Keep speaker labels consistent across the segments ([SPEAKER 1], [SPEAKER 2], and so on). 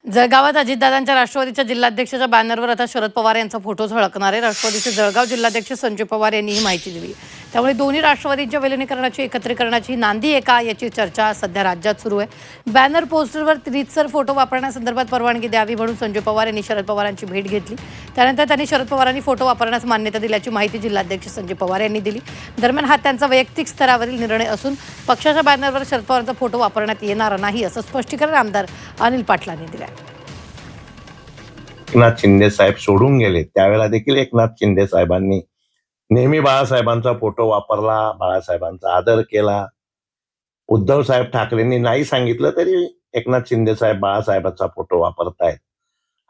[SPEAKER 1] जळगावात अजितदादांच्या राष्ट्रवादीच्या जिल्हाध्यक्षाच्या बॅनरवर आता शरद पवार यांचा फोटो झळकणार आहे। राष्ट्रवादीचे जळगाव जिल्हाध्यक्ष संजय पवार यांनी ही माहिती दिली। त्यामुळे दोन्ही राष्ट्रवादींच्या विलीनीकरणाची एकत्रीकरणाची नांदी आहे का याची चर्चा सध्या राज्यात सुरू आहे। बॅनर पोस्टरवर रीतसर फोटो वापरण्यासंदर्भात परवानगी द्यावी म्हणून संजय पवार यांनी शरद पवारांची भेट घेतली। त्यानंतर त्यांनी शरद पवारांनी फोटो वापरण्यास मान्यता दिल्याची माहिती जिल्हाध्यक्ष संजय पवार यांनी दिली। दरम्यान हा त्यांचा वैयक्तिक स्तरावरील निर्णय असून पक्षाच्या बॅनरवर शरद पवारांचा फोटो वापरण्यात येणार नाही असं स्पष्टीकरण आमदार अनिल पाटलांनी दिलं आहे।
[SPEAKER 2] एकनाथ शिंदे साहेब सोडून गेले त्यावेळेला देखील एकनाथ शिंदे साहेबांनी नेहमी बाळासाहेबांचा फोटो वापरला, बाळासाहेबांचा आदर केला। उद्धव साहेब ठाकरेंनी नाही सांगितलं तरी एकनाथ शिंदे साहेब बाळासाहेबांचा फोटो वापरतायत।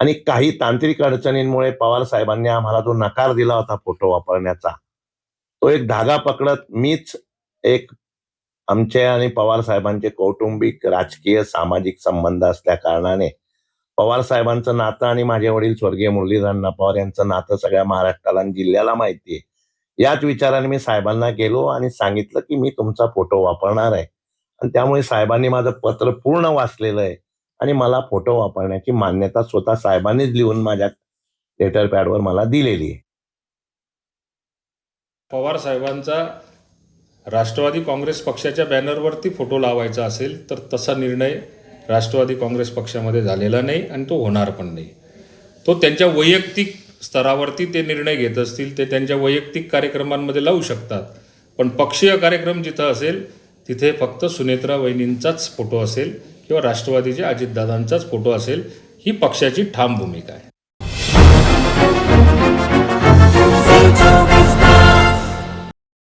[SPEAKER 2] आणि काही तांत्रिक अडचणींमुळे पवार साहेबांनी आम्हाला जो नकार दिला होता फोटो वापरण्याचा, तो एक धागा पकडत मीच एक आमचे आणि पवार साहेबांचे कौटुंबिक, राजकीय, सामाजिक संबंध असल्या कारणाने पवार साहेबांचं नातं आणि माझे वडील स्वर्गीय मुरलीधर पवार यांचं नातं सगळ्या महाराष्ट्राला आणि जिल्ह्याला माहिती आहे। याच विचाराने मी साहेबांना गेलो आणि सांगितलं की मी तुमचा फोटो वापरणार आहे। आणि त्यामुळे साहेबांनी माझं पत्र पूर्ण वाचलेलं आहे आणि मला फोटो वापरण्याची मान्यता स्वतः साहेबांनीच लिहून माझ्या लेटर पॅडवर मला दिलेली आहे।
[SPEAKER 3] पवार साहेबांचा राष्ट्रवादी काँग्रेस पक्षाच्या बॅनरवरती फोटो लावायचा असेल तर तसा निर्णय राष्ट्रवादी काँग्रेस पक्षामध्ये झालेला नाही आणि तो होणार पण नाही। तो त्यांच्या वैयक्तिक स्तरावरती ते निर्णय घेत असतील, ते त्यांच्या वैयक्तिक कार्यक्रमांमध्ये लावू शकतात, पण पक्षीय कार्यक्रम जिथं असेल तिथे फक्त सुनेत्रा वहिनींचाच फोटो असेल किंवा राष्ट्रवादीच्या अजितदादांचाच फोटो असेल, ही पक्षाची ठाम भूमिका आहे।